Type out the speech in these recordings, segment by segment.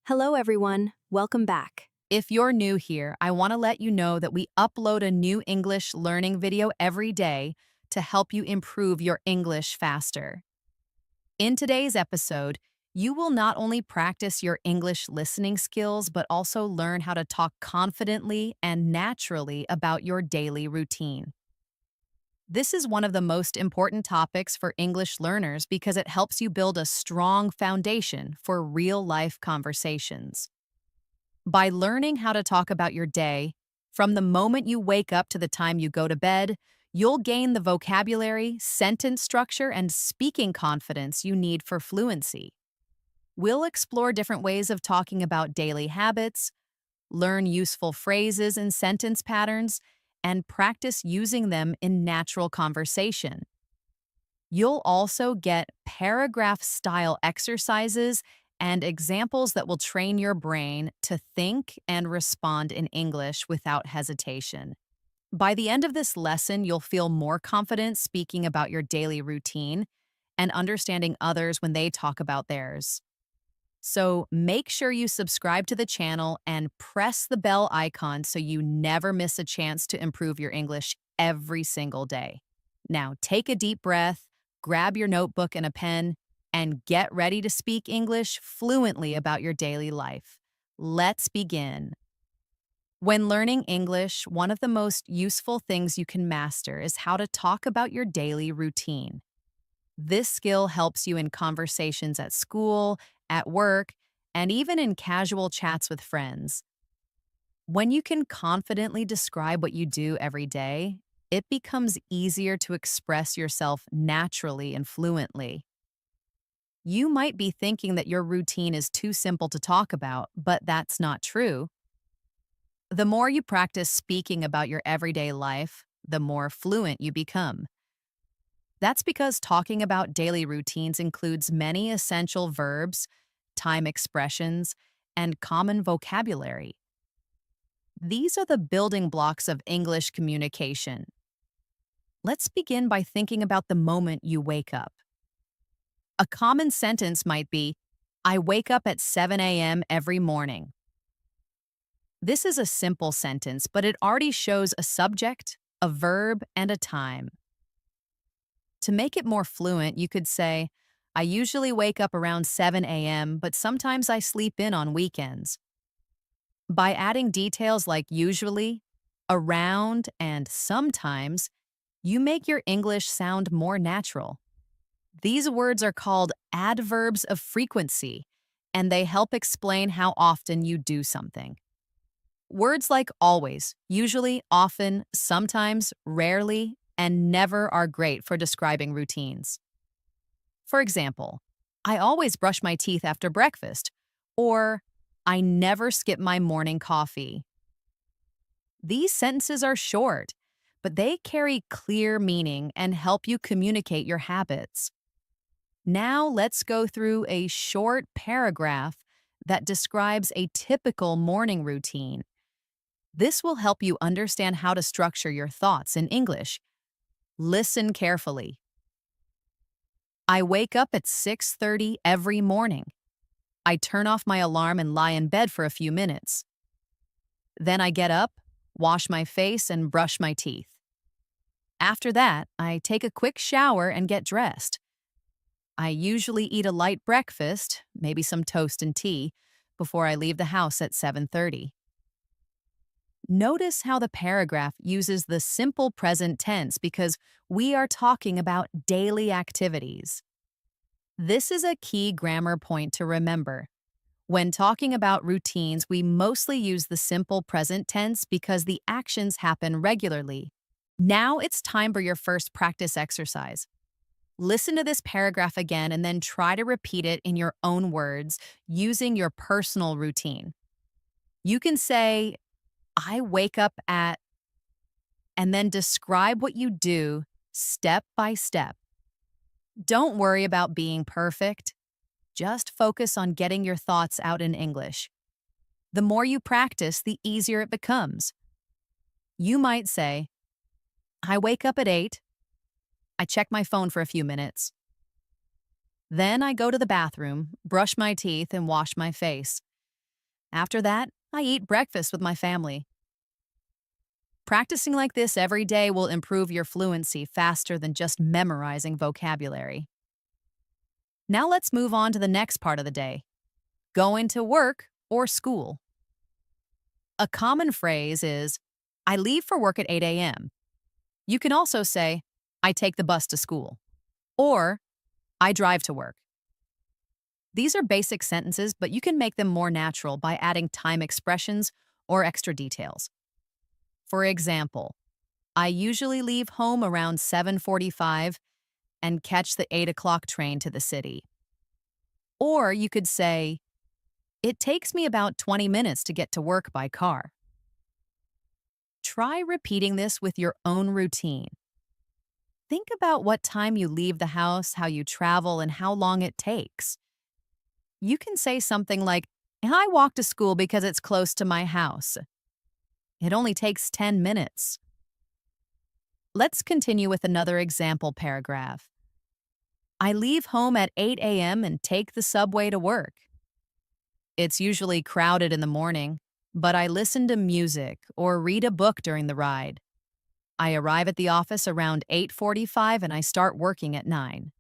Hello, everyone. Welcome back. If you're new here, I want to let you know that we upload a new English learning video every day to help you improve your English faster. In today's episode, you will not only practice your English listening skills, but also learn how to talk confidently and naturally about your daily routine. This is one of the most important topics for English learners because it helps you build a strong foundation for real life conversations. By learning how to talk about your day, from the moment you wake up to the time you go to bed, you'll gain the vocabulary, sentence structure, and speaking confidence you need for fluency. We'll explore different ways of talking about daily habits, learn useful phrases and sentence patterns, and practice using them in natural conversation. You'll also get paragraph style exercises and examples that will train your brain to think and respond in English without hesitation. By the end of this lesson, you'll feel more confident speaking about your daily routine and understanding others when they talk about theirs. So make sure you subscribe to the channel and press the bell icon so you never miss a chance to improve your English every single day. Now take a deep breath, grab your notebook and a pen, and get ready to speak English fluently about your daily life. Let's begin. When learning English, one of the most useful things you can master is how to talk about your daily routine. This skill helps you in conversations at school, at work, and even in casual chats with friends. When you can confidently describe what you do every day, it becomes easier to express yourself naturally and fluently. You might be thinking that your routine is too simple to talk about, but that's not true. The more you practice speaking about your everyday life, the more fluent you become. That's because talking about daily routines includes many essential verbs, time expressions, and common vocabulary. These are the building blocks of English communication. Let's begin by thinking about the moment you wake up. A common sentence might be, I wake up at 7 a.m. every morning. This is a simple sentence, but it already shows a subject, a verb, and a time. To make it more fluent, you could say, I usually wake up around 7 a.m., but sometimes I sleep in on weekends. By adding details like usually, around, and sometimes, you make your English sound more natural. These words are called adverbs of frequency, and they help explain how often you do something. Words like always, usually, often, sometimes, rarely, and never are great for describing routines. For example, I always brush my teeth after breakfast, or I never skip my morning coffee. These sentences are short, but they carry clear meaning and help you communicate your habits. Now let's go through a short paragraph that describes a typical morning routine. This will help you understand how to structure your thoughts in English. Listen carefully. I wake up at 6:30 every morning. I turn off my alarm and lie in bed for a few minutes. Then I get up, wash my face, and brush my teeth. After that, I take a quick shower and get dressed. I usually eat a light breakfast, maybe some toast and tea, before I leave the house at 7:30. Notice how the paragraph uses the simple present tense because we are talking about daily activities. This is a key grammar point to remember. When talking about routines, we mostly use the simple present tense because the actions happen regularly. Now it's time for your first practice exercise. Listen to this paragraph again and then try to repeat it in your own words using your personal routine. You can say, I wake up at, and then describe what you do step by step. Don't worry about being perfect. Just focus on getting your thoughts out in English. The more you practice, the easier it becomes. You might say, I wake up at 8. I check my phone for a few minutes. Then I go to the bathroom, brush my teeth, and wash my face. After that, I eat breakfast with my family. Practicing like this every day will improve your fluency faster than just memorizing vocabulary. Now let's move on to the next part of the day, going to work or school. A common phrase is, I leave for work at 8 a.m. You can also say, I take the bus to school, or I drive to work. These are basic sentences, but you can make them more natural by adding time expressions or extra details. For example, I usually leave home around 7:45 and catch the 8 o'clock train to the city. Or you could say, it takes me about 20 minutes to get to work by car. Try repeating this with your own routine. Think about what time you leave the house, how you travel, and how long it takes. You can say something like, I walk to school because it's close to my house. It only takes 10 minutes. Let's continue with another example paragraph. I leave home at 8 a.m. and take the subway to work. It's usually crowded in the morning, but I listen to music or read a book during the ride. I arrive at the office around 8:45 and I start working at 9.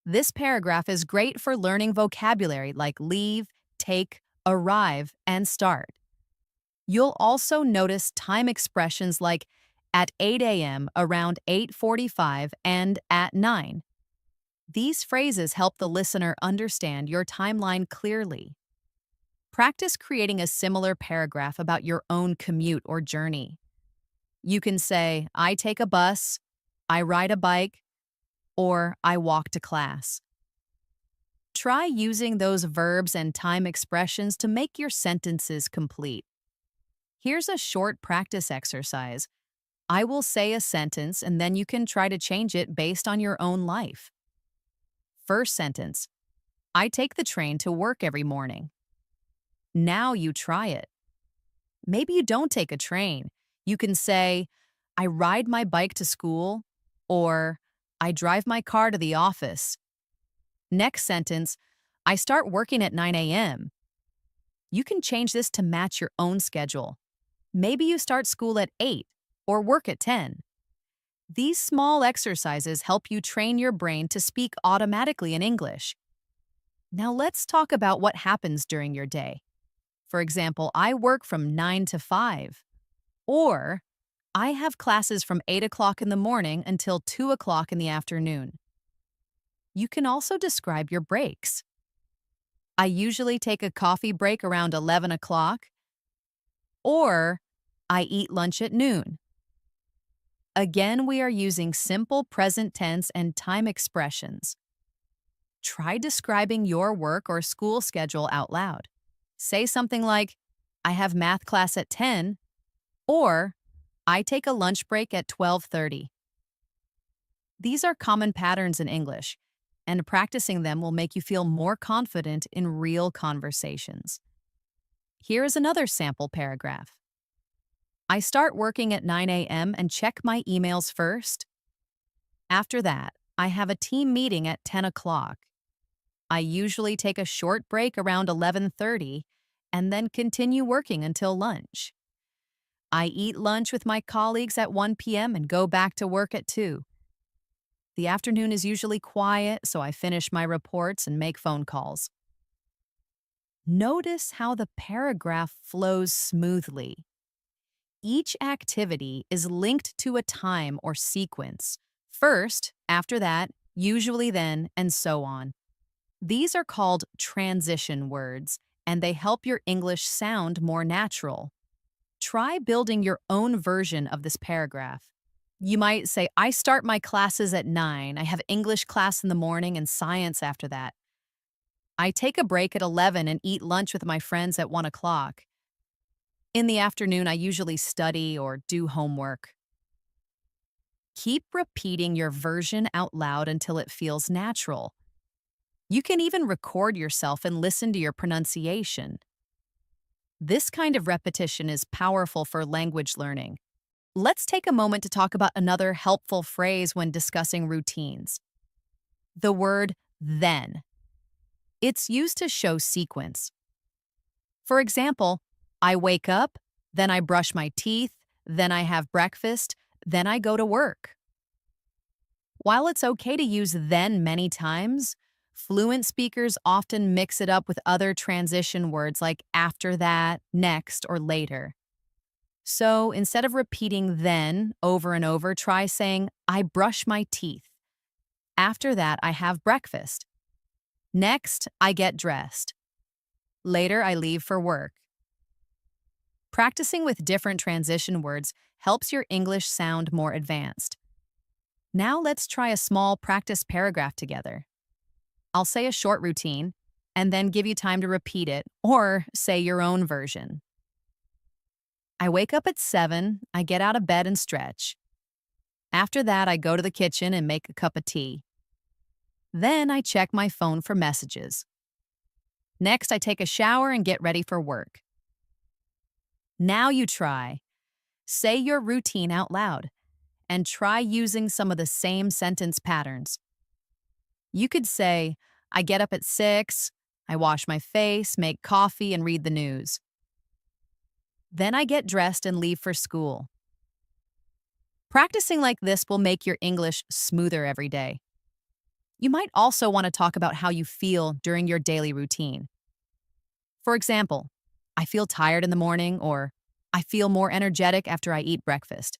This paragraph is great for learning vocabulary like leave, take, arrive, and start. You'll also notice time expressions like at 8 a.m., around 8:45, and at 9. These phrases help the listener understand your timeline clearly. Practice creating a similar paragraph about your own commute or journey. You can say, I take a bus, I ride a bike, or I walk to class. Try using those verbs and time expressions to make your sentences complete. Here's a short practice exercise. I will say a sentence and then you can try to change it based on your own life. First sentence, I take the train to work every morning. Now you try it. Maybe you don't take a train. You can say, I ride my bike to school, or I drive my car to the office. Next sentence, I start working at 9 a.m. You can change this to match your own schedule. Maybe you start school at 8 or work at 10. These small exercises help you train your brain to speak automatically in English. Now let's talk about what happens during your day. For example, I work from 9 to 5, or I have classes from 8 o'clock in the morning until 2 o'clock in the afternoon. You can also describe your breaks. I usually take a coffee break around 11 o'clock, or I eat lunch at noon. Again, we are using simple present tense and time expressions. Try describing your work or school schedule out loud. Say something like, I have math class at 10, or I take a lunch break at 12:30. These are common patterns in English, and practicing them will make you feel more confident in real conversations. Here is another sample paragraph. I start working at 9 a.m. and check my emails first. After that, I have a team meeting at 10 o'clock. I usually take a short break around 11:30 and then continue working until lunch. I eat lunch with my colleagues at 1 p.m. and go back to work at 2. The afternoon is usually quiet, so I finish my reports and make phone calls. Notice how the paragraph flows smoothly. Each activity is linked to a time or sequence. First, after that, usually then, and so on. These are called transition words, and they help your English sound more natural. Try building your own version of this paragraph. You might say, I start my classes at 9. I have English class in the morning and science after that. I take a break at 11 and eat lunch with my friends at 1 o'clock. In the afternoon, I usually study or do homework. Keep repeating your version out loud until it feels natural. You can even record yourself and listen to your pronunciation. This kind of repetition is powerful for language learning. Let's take a moment to talk about another helpful phrase when discussing routines. The word then. It's used to show sequence. For example, I wake up, then I brush my teeth, then I have breakfast, then I go to work. While it's okay to use then many times, fluent speakers often mix it up with other transition words like after that, next, or later. So instead of repeating then over and over, try saying, I brush my teeth. After that, I have breakfast. Next, I get dressed. Later, I leave for work. Practicing with different transition words helps your English sound more advanced. Now let's try a small practice paragraph together. I'll say a short routine and then give you time to repeat it or say your own version. I wake up at 7, I get out of bed and stretch. After that, I go to the kitchen and make a cup of tea. Then I check my phone for messages. Next, I take a shower and get ready for work. Now you try. Say your routine out loud and try using some of the same sentence patterns. You could say, I get up at 6, I wash my face, make coffee, and read the news. Then I get dressed and leave for school. Practicing like this will make your English smoother every day. You might also want to talk about how you feel during your daily routine. For example, I feel tired in the morning, or I feel more energetic after I eat breakfast.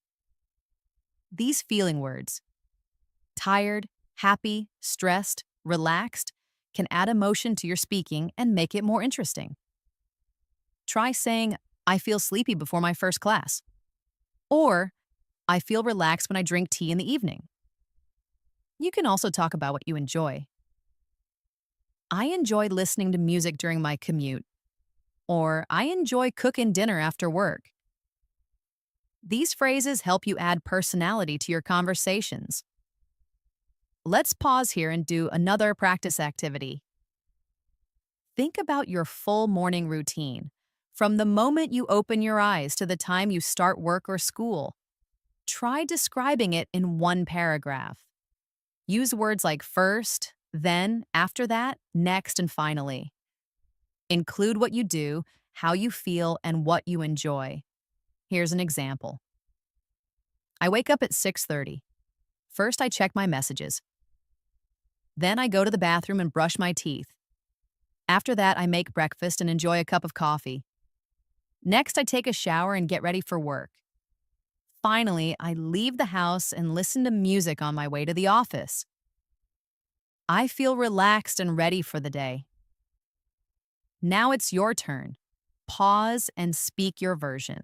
These feeling words, tired, happy, stressed, relaxed, can add emotion to your speaking and make it more interesting. Try saying, I feel sleepy before my first class. Or, I feel relaxed when I drink tea in the evening. You can also talk about what you enjoy. I enjoy listening to music during my commute. Or, I enjoy cooking dinner after work. These phrases help you add personality to your conversations. Let's pause here and do another practice activity. Think about your full morning routine, from the moment you open your eyes to the time you start work or school. Try describing it in one paragraph. Use words like first, then, after that, next, and finally. Include what you do, how you feel, and what you enjoy. Here's an example. I wake up at 6:30. First, I check my messages. Then I go to the bathroom and brush my teeth. After that, I make breakfast and enjoy a cup of coffee. Next, I take a shower and get ready for work. Finally, I leave the house and listen to music on my way to the office. I feel relaxed and ready for the day. Now it's your turn. Pause and speak your version.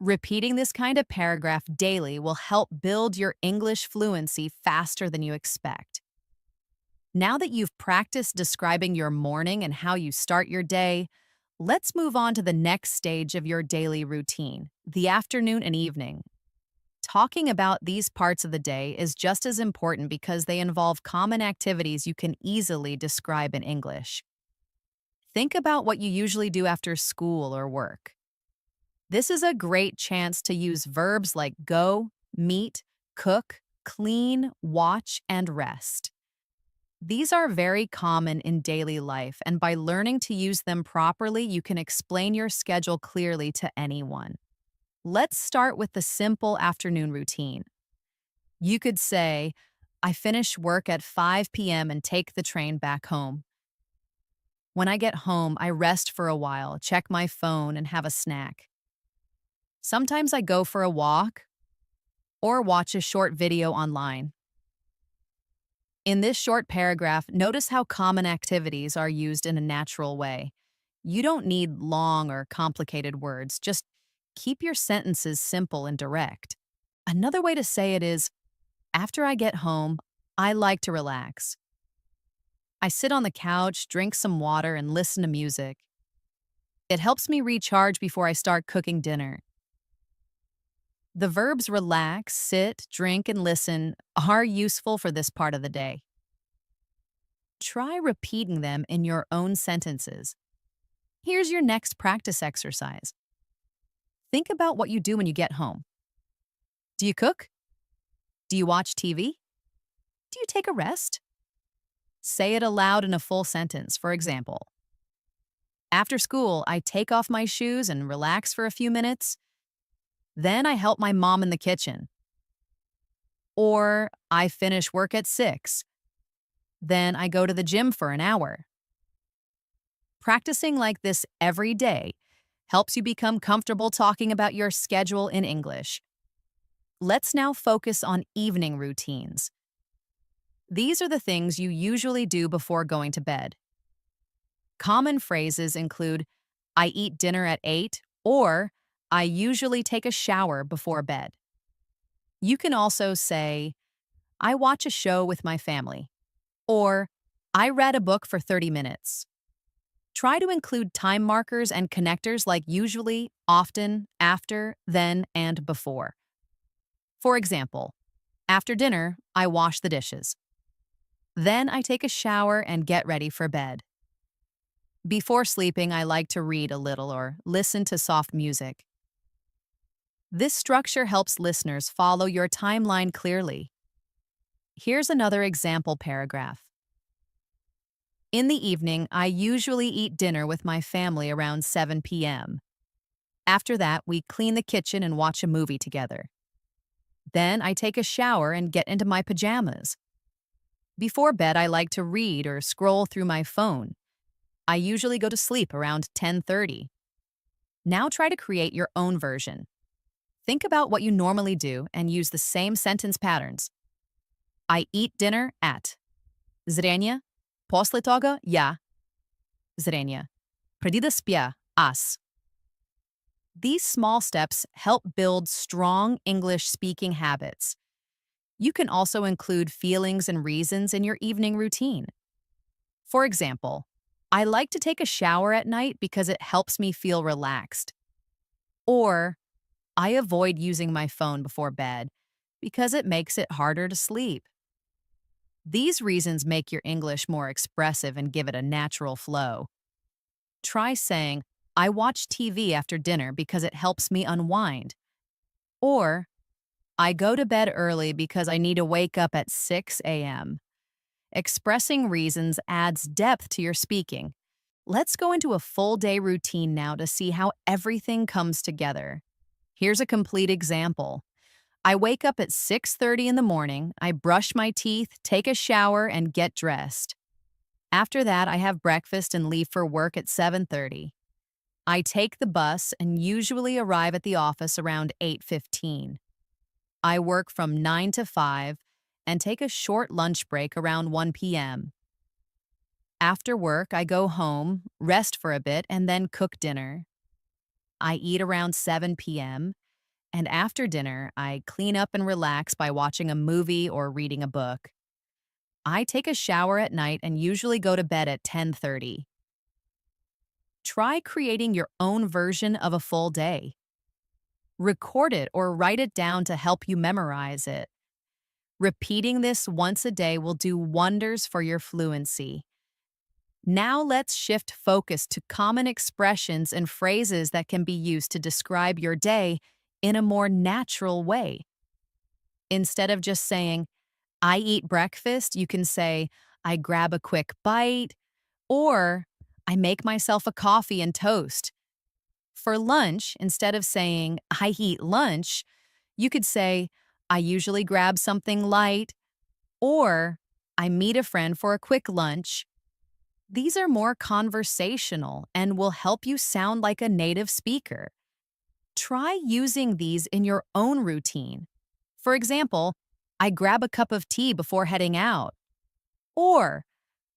Repeating this kind of paragraph daily will help build your English fluency faster than you expect. Now that you've practiced describing your morning and how you start your day, let's move on to the next stage of your daily routine, the afternoon and evening. Talking about these parts of the day is just as important because they involve common activities you can easily describe in English. Think about what you usually do after school or work. This is a great chance to use verbs like go, meet, cook, clean, watch, and rest. These are very common in daily life, and by learning to use them properly, you can explain your schedule clearly to anyone. Let's start with the simple afternoon routine. You could say, I finish work at 5 p.m. and take the train back home. When I get home, I rest for a while, check my phone, and have a snack. Sometimes I go for a walk or watch a short video online. In this short paragraph, notice how common activities are used in a natural way. You don't need long or complicated words, just keep your sentences simple and direct. Another way to say it is, after I get home, I like to relax. I sit on the couch, drink some water, and listen to music. It helps me recharge before I start cooking dinner. The verbs relax, sit, drink, and listen are useful for this part of the day. Try repeating them in your own sentences. Here's your next practice exercise. Think about what you do when you get home. Do you cook? Do you watch TV? Do you take a rest? Say it aloud in a full sentence, for example. After school, I take off my shoes and relax for a few minutes. Then I help my mom in the kitchen. Or I finish work at 6. Then I go to the gym for an hour. Practicing like this every day helps you become comfortable talking about your schedule in English. Let's now focus on evening routines. These are the things you usually do before going to bed. Common phrases include, I eat dinner at 8, or I usually take a shower before bed. You can also say, I watch a show with my family, or I read a book for 30 minutes. Try to include time markers and connectors like usually, often, after, then, and before. For example, after dinner, I wash the dishes. Then I take a shower and get ready for bed. Before sleeping, I like to read a little or listen to soft music. This structure helps listeners follow your timeline clearly. Here's another example paragraph. In the evening, I usually eat dinner with my family around 7 p.m. After that, we clean the kitchen and watch a movie together. Then I take a shower and get into my pajamas. Before bed, I like to read or scroll through my phone. I usually go to sleep around 10:30. Now try to create your own version. Think about what you normally do and use the same sentence patterns. I eat dinner at. Zrenie. После того я. Zrenie. Преди да спя. Аз. These small steps help build strong English speaking habits. You can also include feelings and reasons in your evening routine. For example, I like to take a shower at night because it helps me feel relaxed. Or, I avoid using my phone before bed because it makes it harder to sleep. These reasons make your English more expressive and give it a natural flow. Try saying, I watch TV after dinner because it helps me unwind. Or, I go to bed early because I need to wake up at 6 a.m. Expressing reasons adds depth to your speaking. Let's go into a full day routine now to see how everything comes together. Here's a complete example. I wake up at 6:30 in the morning, I brush my teeth, take a shower, and get dressed. After that, I have breakfast and leave for work at 7:30. I take the bus and usually arrive at the office around 8:15. I work from 9 to 5 and take a short lunch break around 1 p.m. After work, I go home, rest for a bit, and then cook dinner. I eat around 7 p.m., and after dinner, I clean up and relax by watching a movie or reading a book. I take a shower at night and usually go to bed at 10:30. Try creating your own version of a full day. Record it or write it down to help you memorize it. Repeating this once a day will do wonders for your fluency. Now let's shift focus to common expressions and phrases that can be used to describe your day in a more natural way. Instead of just saying, I eat breakfast, you can say, I grab a quick bite, or I make myself a coffee and toast. For lunch, instead of saying, I eat lunch, you could say, I usually grab something light, or I meet a friend for a quick lunch. These are more conversational and will help you sound like a native speaker. Try using these in your own routine. For example, I grab a cup of tea before heading out. Or,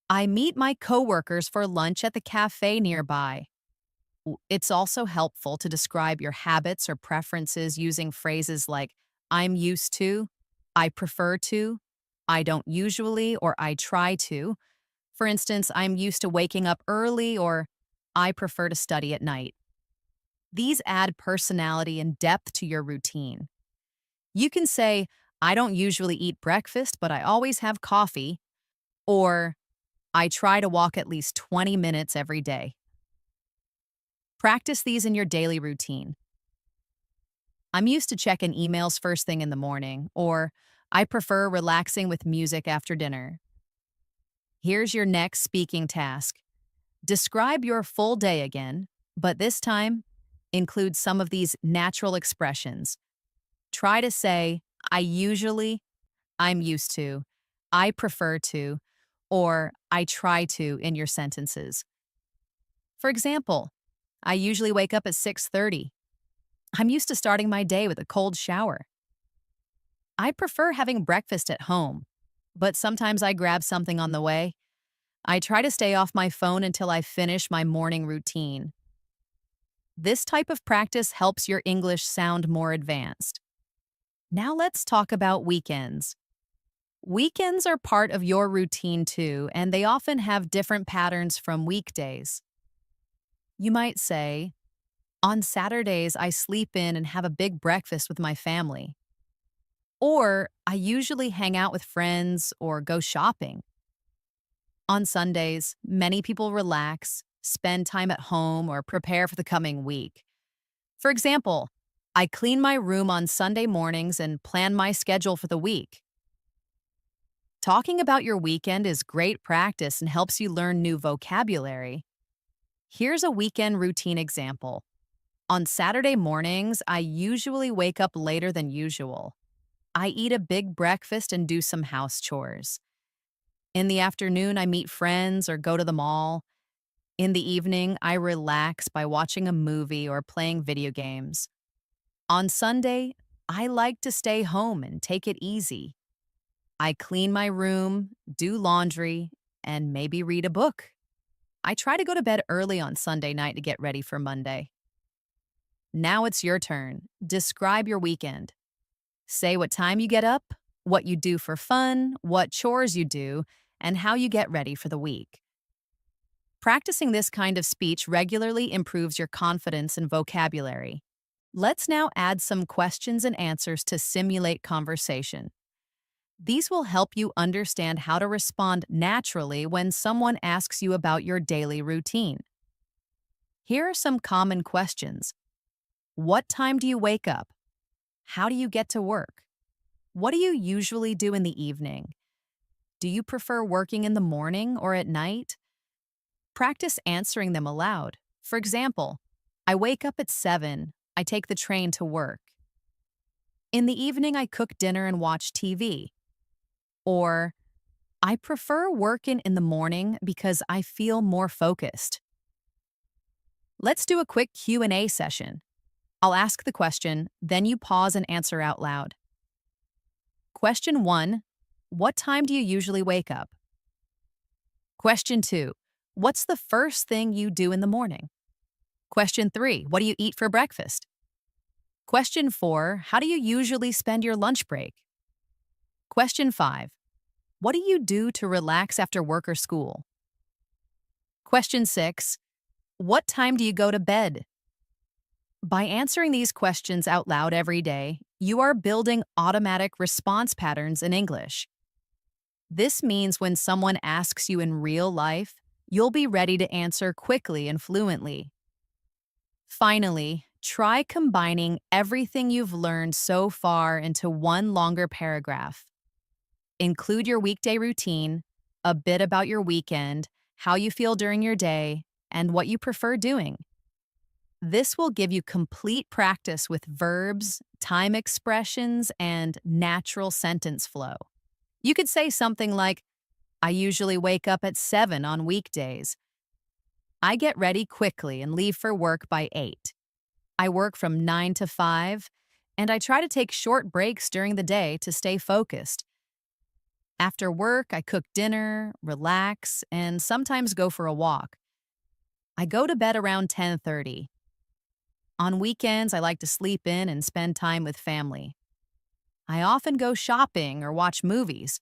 I meet my coworkers for lunch at the cafe nearby. It's also helpful to describe your habits or preferences using phrases like I'm used to, I prefer to, I don't usually, or I try to. For instance, I'm used to waking up early, or I prefer to study at night. These add personality and depth to your routine. You can say, I don't usually eat breakfast, but I always have coffee, or I try to walk at least 20 minutes every day. Practice these in your daily routine. I'm used to checking emails first thing in the morning, or I prefer relaxing with music after dinner. Here's your next speaking task. Describe your full day again, but this time include some of these natural expressions. Try to say, I usually, I'm used to, I prefer to, or I try to in your sentences. For example, I usually wake up at 6:30. I'm used to starting my day with a cold shower. I prefer having breakfast at home, but sometimes I grab something on the way. I try to stay off my phone until I finish my morning routine. This type of practice helps your English sound more advanced. Now let's talk about weekends. Weekends are part of your routine too, and they often have different patterns from weekdays. You might say, on Saturdays, I sleep in and have a big breakfast with my family. Or I usually hang out with friends or go shopping. On Sundays, many people relax, spend time at home, or prepare for the coming week. For example, I clean my room on Sunday mornings and plan my schedule for the week. Talking about your weekend is great practice and helps you learn new vocabulary. Here's a weekend routine example. On Saturday mornings, I usually wake up later than usual. I eat a big breakfast and do some house chores. In the afternoon, I meet friends or go to the mall. In the evening, I relax by watching a movie or playing video games. On Sunday, I like to stay home and take it easy. I clean my room, do laundry, and maybe read a book. I try to go to bed early on Sunday night to get ready for Monday. Now it's your turn. Describe your weekend. Say what time you get up, what you do for fun, what chores you do, and how you get ready for the week. Practicing this kind of speech regularly improves your confidence and vocabulary. Let's now add some questions and answers to simulate conversation. These will help you understand how to respond naturally when someone asks you about your daily routine. Here are some common questions. What time do you wake up? How do you get to work? What do you usually do in the evening? Do you prefer working in the morning or at night? Practice answering them aloud. For example, I wake up at 7. I take the train to work. In the evening, I cook dinner and watch TV. Or, I prefer working in the morning because I feel more focused. Let's do a quick Q&A session. I'll ask the question, then you pause and answer out loud. Question 1. What time do you usually wake up? Question 2. What's the first thing you do in the morning? Question 3. What do you eat for breakfast? Question 4. How do you usually spend your lunch break? Question 5. What do you do to relax after work or school? Question 6. What time do you go to bed? By answering these questions out loud every day, you are building automatic response patterns in English. This means when someone asks you in real life, you'll be ready to answer quickly and fluently. Finally, try combining everything you've learned so far into one longer paragraph. Include your weekday routine, a bit about your weekend, how you feel during your day, and what you prefer doing. This will give you complete practice with verbs, time expressions, and natural sentence flow. You could say something like, I usually wake up at 7 on weekdays. I get ready quickly and leave for work by 8. I work from 9 to 5, and I try to take short breaks during the day to stay focused. After work, I cook dinner, relax, and sometimes go for a walk. I go to bed around 10:30. On weekends, I like to sleep in and spend time with family. I often go shopping or watch movies.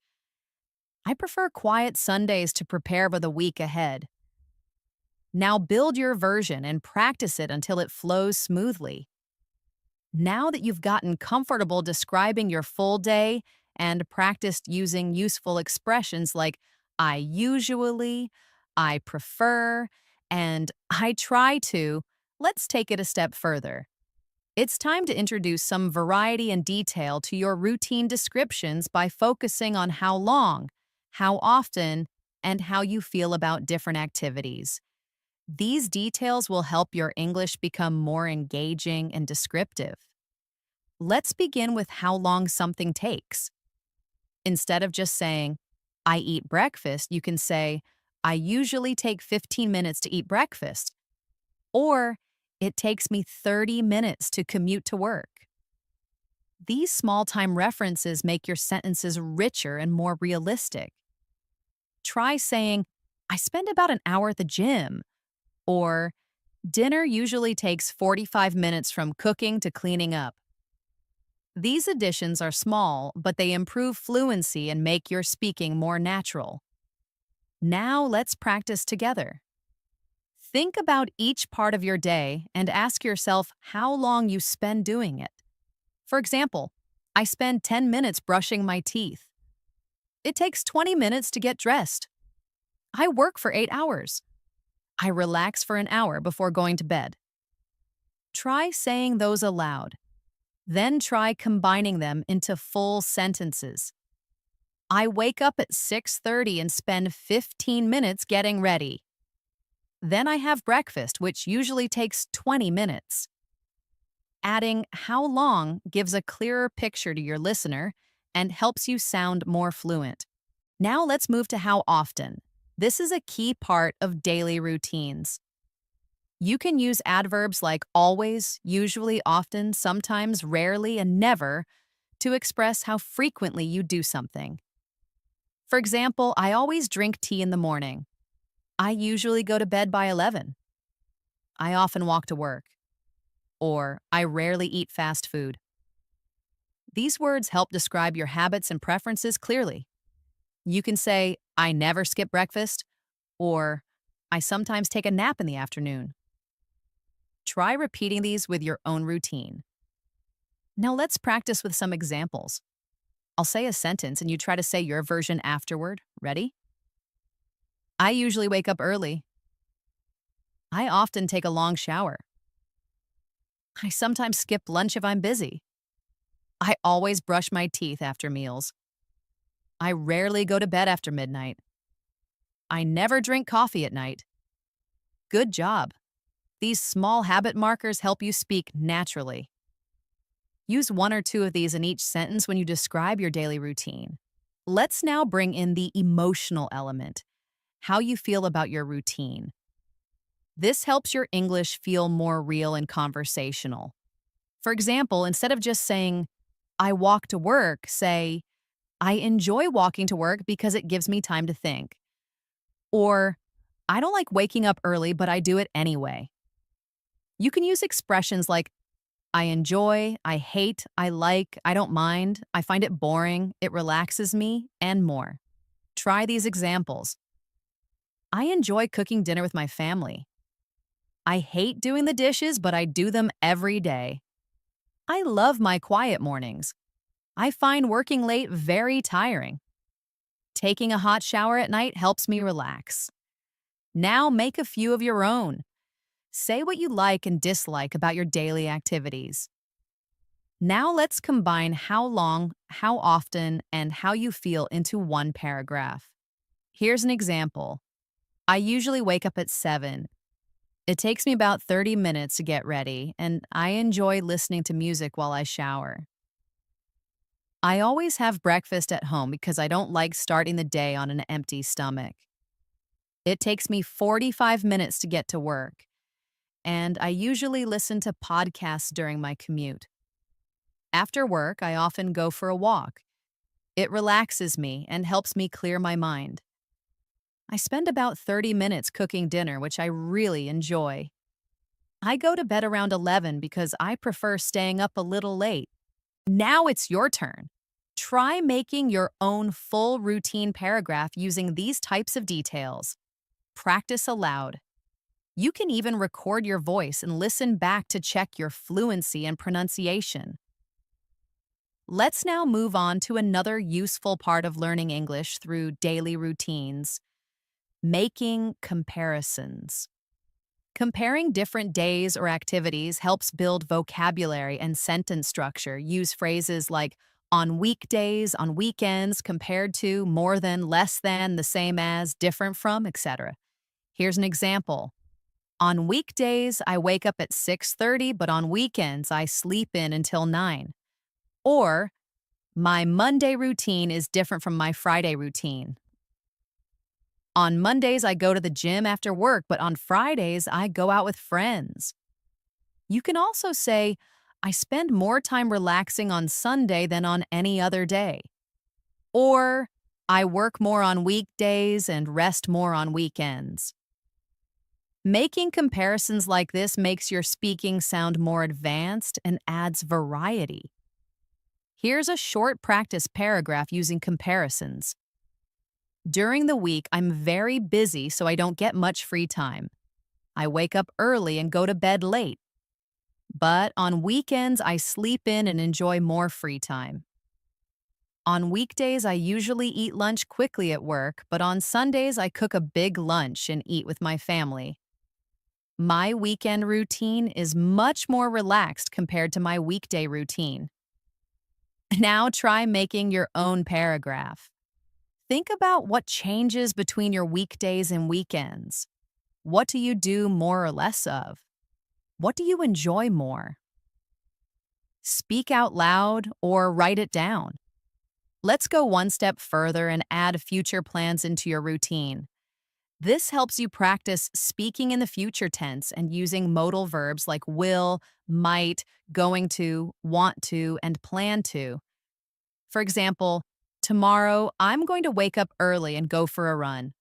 I prefer quiet Sundays to prepare for the week ahead. Now build your version and practice it until it flows smoothly. Now that you've gotten comfortable describing your full day and practiced using useful expressions like I usually, I prefer, and I try to, let's take it a step further. It's time to introduce some variety and detail to your routine descriptions by focusing on how long, how often, and how you feel about different activities. These details will help your English become more engaging and descriptive. Let's begin with how long something takes. Instead of just saying, I eat breakfast, you can say, I usually take 15 minutes to eat breakfast. Or, it takes me 30 minutes to commute to work. These small time references make your sentences richer and more realistic. Try saying, I spend about an hour at the gym. Or, dinner usually takes 45 minutes from cooking to cleaning up. These additions are small, but they improve fluency and make your speaking more natural. Now let's practice together. Think about each part of your day and ask yourself how long you spend doing it. For example, I spend 10 minutes brushing my teeth. It takes 20 minutes to get dressed. I work for 8 hours. I relax for an hour before going to bed. Try saying those aloud. Then try combining them into full sentences. I wake up at 6:30 and spend 15 minutes getting ready. Then I have breakfast, which usually takes 20 minutes. Adding how long gives a clearer picture to your listener and helps you sound more fluent. Now let's move to how often. This is a key part of daily routines. You can use adverbs like always, usually, often, sometimes, rarely, and never to express how frequently you do something. For example, I always drink tea in the morning. I usually go to bed by 11. I often walk to work. Or, I rarely eat fast food. These words help describe your habits and preferences clearly. You can say, I never skip breakfast, or I sometimes take a nap in the afternoon. Try repeating these with your own routine. Now let's practice with some examples. I'll say a sentence and you try to say your version afterward. Ready? I usually wake up early. I often take a long shower. I sometimes skip lunch if I'm busy. I always brush my teeth after meals. I rarely go to bed after midnight. I never drink coffee at night. Good job. These small habit markers help you speak naturally. Use one or two of these in each sentence when you describe your daily routine. Let's now bring in the emotional element, how you feel about your routine. This helps your English feel more real and conversational. For example, instead of just saying, I walk to work, say, I enjoy walking to work because it gives me time to think. Or, I don't like waking up early, but I do it anyway. You can use expressions like, I enjoy, I hate, I like, I don't mind, I find it boring, it relaxes me, and more. Try these examples. I enjoy cooking dinner with my family. I hate doing the dishes, but I do them every day. I love my quiet mornings. I find working late very tiring. Taking a hot shower at night helps me relax. Now make a few of your own. Say what you like and dislike about your daily activities. Now let's combine how long, how often, and how you feel into one paragraph. Here's an example. I usually wake up at 7. It takes me about 30 minutes to get ready, and I enjoy listening to music while I shower. I always have breakfast at home because I don't like starting the day on an empty stomach. It takes me 45 minutes to get to work, and I usually listen to podcasts during my commute. After work, I often go for a walk. It relaxes me and helps me clear my mind. I spend about 30 minutes cooking dinner, which I really enjoy. I go to bed around 11 because I prefer staying up a little late. Now it's your turn. Try making your own full routine paragraph using these types of details. Practice aloud. You can even record your voice and listen back to check your fluency and pronunciation. Let's now move on to another useful part of learning English through daily routines: making comparisons. Comparing different days or activities helps build vocabulary and sentence structure. Use phrases like on weekdays, on weekends, compared to, more than, less than, the same as, different from, etc. Here's an example. On weekdays, I wake up at 6:30, but on weekends, I sleep in until 9. Or, my Monday routine is different from my Friday routine. On Mondays, I go to the gym after work, but on Fridays, I go out with friends. You can also say, I spend more time relaxing on Sunday than on any other day. Or, I work more on weekdays and rest more on weekends. Making comparisons like this makes your speaking sound more advanced and adds variety. Here's a short practice paragraph using comparisons. During the week, I'm very busy, so I don't get much free time. I wake up early and go to bed late. But on weekends, I sleep in and enjoy more free time. On weekdays, I usually eat lunch quickly at work, but on Sundays, I cook a big lunch and eat with my family. My weekend routine is much more relaxed compared to my weekday routine. Now try making your own paragraph. Think about what changes between your weekdays and weekends. What do you do more or less of? What do you enjoy more? Speak out loud or write it down. Let's go one step further and add future plans into your routine. This helps you practice speaking in the future tense and using modal verbs like will, might, going to, want to, and plan to. For example, tomorrow I'm going to wake up early and go for a run.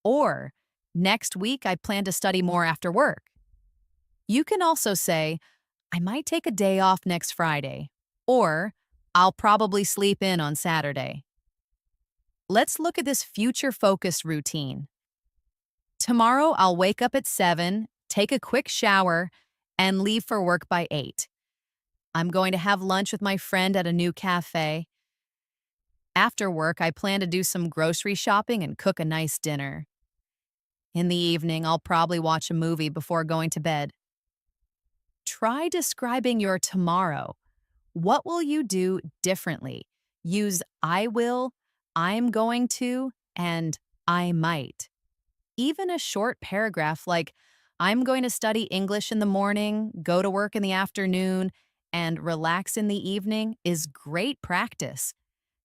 Or, next week I plan to study more after work. You can also say, I might take a day off next Friday. Or, I'll probably sleep in on Saturday. Let's look at this future-focused routine. Tomorrow, I'll wake up at 7, take a quick shower, and leave for work by 8. I'm going to have lunch with my friend at a new cafe. After work, I plan to do some grocery shopping and cook a nice dinner. In the evening, I'll probably watch a movie before going to bed. Try describing your tomorrow. What will you do differently? Use I will, I'm going to, and I might. Even a short paragraph like, I'm going to study English in the morning, go to work in the afternoon, and relax in the evening is great practice.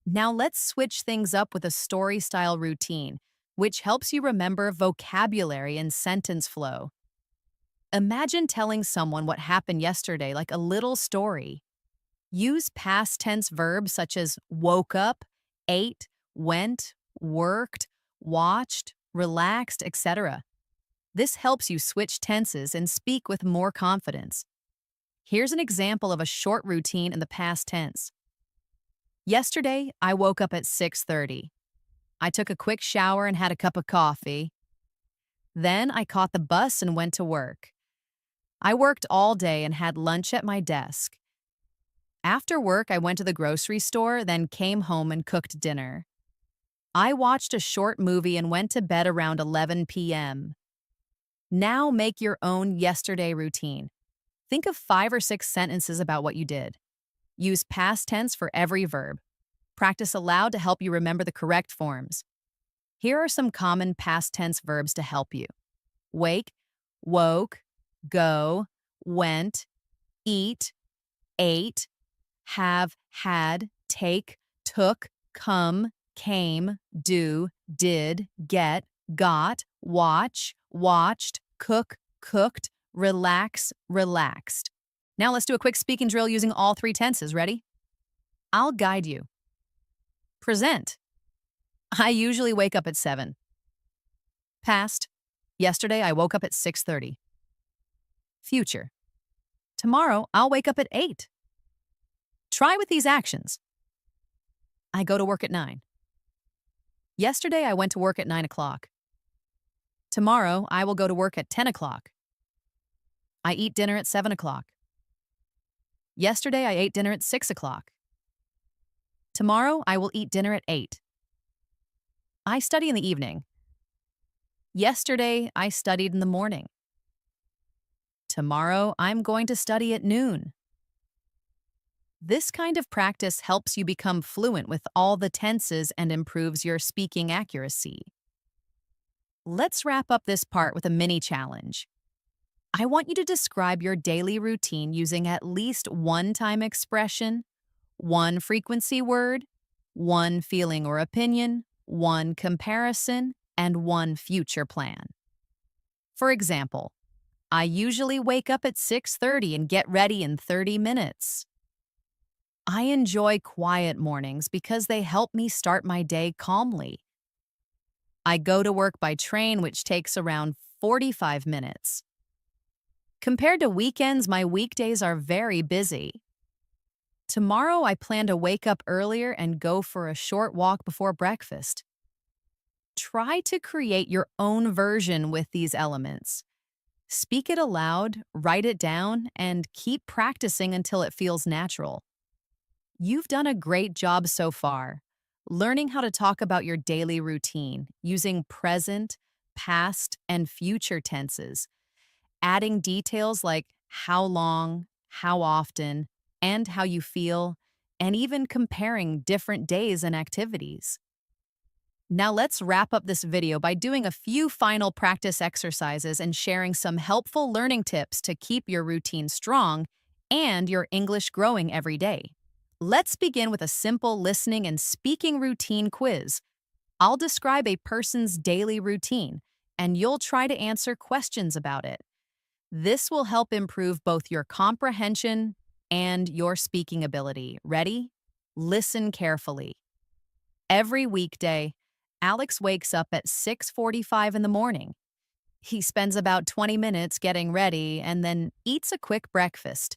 Now let's switch things up with a story-style routine, which helps you remember vocabulary and sentence flow. Imagine telling someone what happened yesterday like a little story. Use past tense verbs such as woke up, ate, went, worked, watched, relaxed, etc. This helps you switch tenses and speak with more confidence. Here's an example of a short routine in the past tense. Yesterday, I woke up at 6:30. I took a quick shower and had a cup of coffee. Then I caught the bus and went to work. I worked all day and had lunch at my desk. After work, I went to the grocery store, then came home and cooked dinner. I watched a short movie and went to bed around 11 p.m. Now make your own yesterday routine. Think of 5 or 6 sentences about what you did. Use past tense for every verb. Practice aloud to help you remember the correct forms. Here are some common past tense verbs to help you. Wake, woke, go, went, eat, ate, have, had, take, took, come, came, do, did, get, got, watch, watched, cook, cooked, relax, relaxed. Now let's do a quick speaking drill using all 3 tenses. Ready? I'll guide you. Present. I usually wake up at 7. Past. Yesterday I woke up at 6:30. Future. Tomorrow I'll wake up at 8. Try with these actions. I go to work at 9. Yesterday I went to work at 9 o'clock. Tomorrow I will go to work at 10 o'clock. I eat dinner at 7 o'clock. Yesterday I ate dinner at 6 o'clock. Tomorrow I will eat dinner at 8. I study in the evening. Yesterday I studied in the morning. Tomorrow I'm going to study at noon. This kind of practice helps you become fluent with all the tenses and improves your speaking accuracy. Let's wrap up this part with a mini challenge. I want you to describe your daily routine using at least one time expression, one frequency word, one feeling or opinion, one comparison, and one future plan. For example, I usually wake up at 6:30 and get ready in 30 minutes. I enjoy quiet mornings because they help me start my day calmly. I go to work by train, which takes around 45 minutes. Compared to weekends, my weekdays are very busy. Tomorrow, I plan to wake up earlier and go for a short walk before breakfast. Try to create your own version with these elements. Speak it aloud, write it down, and keep practicing until it feels natural. You've done a great job so far, learning how to talk about your daily routine using present, past, and future tenses, adding details like how long, how often, and how you feel, and even comparing different days and activities. Now let's wrap up this video by doing a few final practice exercises and sharing some helpful learning tips to keep your routine strong and your English growing every day. Let's begin with a simple listening and speaking routine quiz. I'll describe a person's daily routine, and you'll try to answer questions about it. This will help improve both your comprehension and your speaking ability. Ready? Listen carefully. Every weekday, Alex wakes up at 6:45 in the morning. He spends about 20 minutes getting ready and then eats a quick breakfast.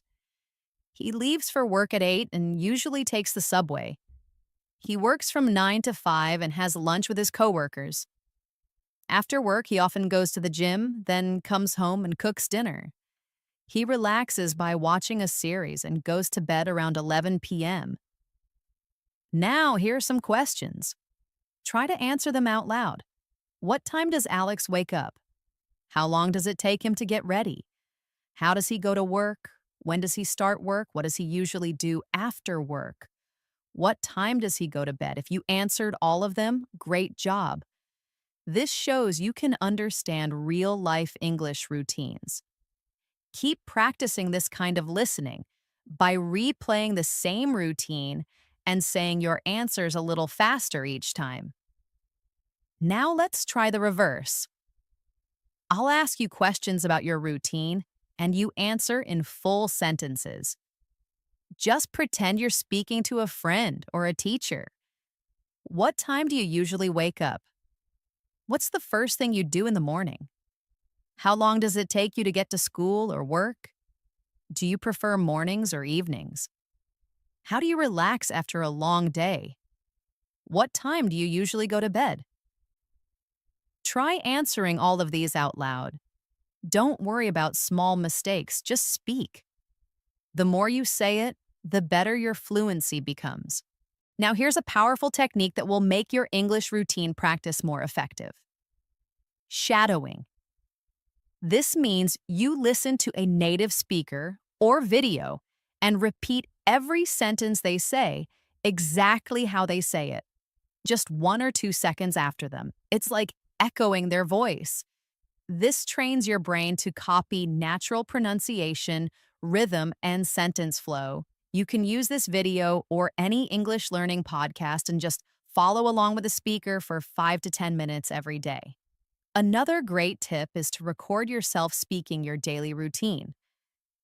He leaves for work at 8 and usually takes the subway. He works from 9 to 5 and has lunch with his coworkers. After work, he often goes to the gym, then comes home and cooks dinner. He relaxes by watching a series and goes to bed around 11 p.m. Now, here are some questions. Try to answer them out loud. What time does Alex wake up? How long does it take him to get ready? How does he go to work? When does he start work? What does he usually do after work? What time does he go to bed? If you answered all of them, great job. This shows you can understand real-life English routines. Keep practicing this kind of listening by replaying the same routine and saying your answers a little faster each time. Now let's try the reverse. I'll ask you questions about your routine, and you answer in full sentences. Just pretend you're speaking to a friend or a teacher. What time do you usually wake up? What's the first thing you do in the morning? How long does it take you to get to school or work? Do you prefer mornings or evenings? How do you relax after a long day? What time do you usually go to bed? Try answering all of these out loud. Don't worry about small mistakes, just speak. The more you say it, the better your fluency becomes. Now here's a powerful technique that will make your English routine practice more effective. Shadowing. This means you listen to a native speaker or video and repeat every sentence they say exactly how they say it, just 1 or 2 seconds after them. It's like echoing their voice. This trains your brain to copy natural pronunciation, rhythm, and sentence flow. You can use this video or any English learning podcast and just follow along with the speaker for 5 to 10 minutes every day. Another great tip is to record yourself speaking your daily routine.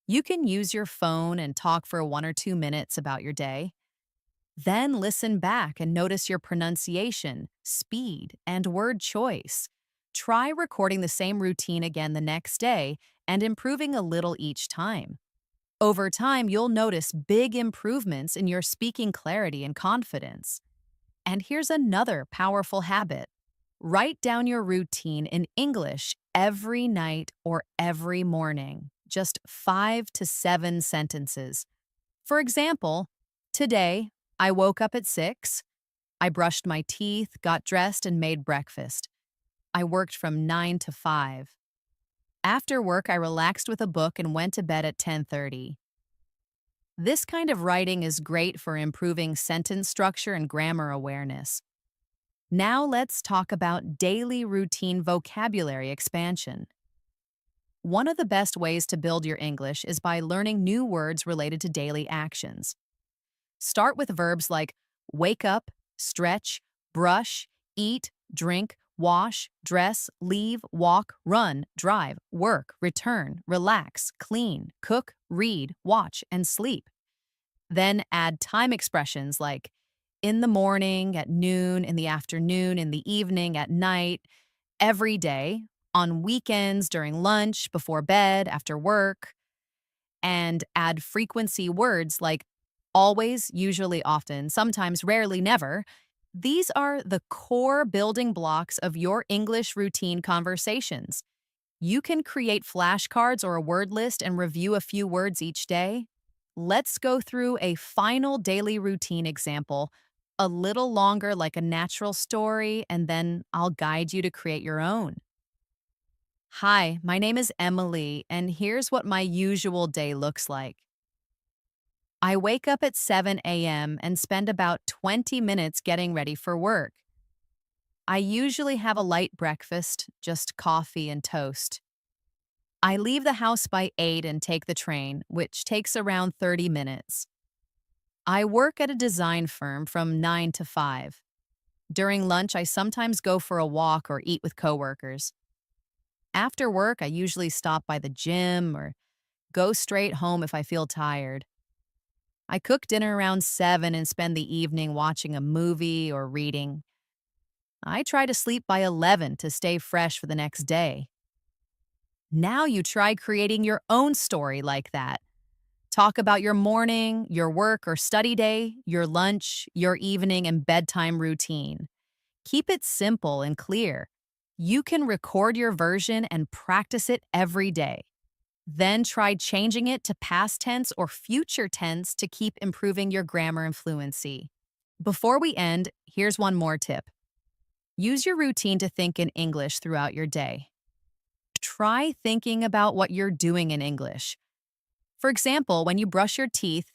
You can use your phone and talk for 1 or 2 minutes about your day. Then listen back and notice your pronunciation, speed, and word choice. Try recording the same routine again the next day and improving a little each time. Over time, you'll notice big improvements in your speaking clarity and confidence. And here's another powerful habit. Write down your routine in English every night or every morning, just 5 to 7 sentences. For example, today, I woke up at 6. I brushed my teeth, got dressed, and made breakfast. I worked from 9 to 5. After work, I relaxed with a book and went to bed at 10:30. This kind of writing is great for improving sentence structure and grammar awareness. Now let's talk about daily routine vocabulary expansion. One of the best ways to build your English is by learning new words related to daily actions. Start with verbs like wake up, stretch, brush, eat, drink, wash, dress, leave, walk, run, drive, work, return, relax, clean, cook, read, watch, and sleep. Then add time expressions like in the morning, at noon, in the afternoon, in the evening, at night, every day, on weekends, during lunch, before bed, after work, and add frequency words like always, usually, often, sometimes, rarely, never. These are the core building blocks of your English routine conversations. You can create flashcards or a word list and review a few words each day. Let's go through a final daily routine example, a little longer like a natural story, and then I'll guide you to create your own. Hi, my name is Emily, and here's what my usual day looks like. I wake up at 7 a.m. and spend about 20 minutes getting ready for work. I usually have a light breakfast, just coffee and toast. I leave the house by 8 and take the train, which takes around 30 minutes. I work at a design firm from 9 to 5. During lunch, I sometimes go for a walk or eat with coworkers. After work, I usually stop by the gym or go straight home if I feel tired. I cook dinner around 7 and spend the evening watching a movie or reading. I try to sleep by 11 to stay fresh for the next day. Now you try creating your own story like that. Talk about your morning, your work or study day, your lunch, your evening, and bedtime routine. Keep it simple and clear. You can record your version and practice it every day. Then try changing it to past tense or future tense to keep improving your grammar and fluency. Before we end, here's one more tip. Use your routine to think in English throughout your day. Try thinking about what you're doing in English. For example, when you brush your teeth,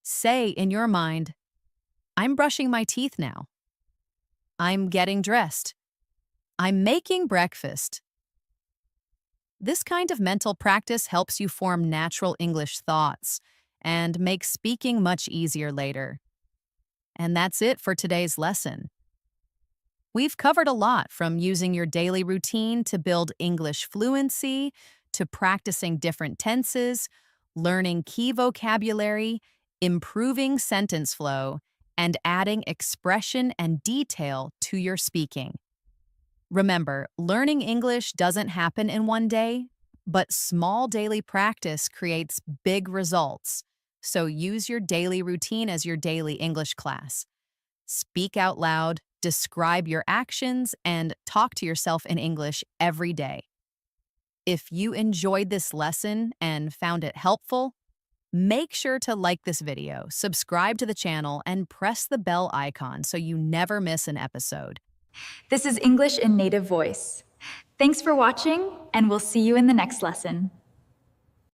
say in your mind, I'm brushing my teeth now. I'm getting dressed. I'm making breakfast. This kind of mental practice helps you form natural English thoughts and makes speaking much easier later. And that's it for today's lesson. We've covered a lot, from using your daily routine to build English fluency, to practicing different tenses, learning key vocabulary, improving sentence flow, and adding expression and detail to your speaking. Remember, learning English doesn't happen in one day, but small daily practice creates big results. So use your daily routine as your daily English class. Speak out loud, describe your actions, and talk to yourself in English every day. If you enjoyed this lesson and found it helpful, make sure to like this video, subscribe to the channel, and press the bell icon so you never miss an episode. This is English in Native Voice. Thanks for watching, and we'll see you in the next lesson.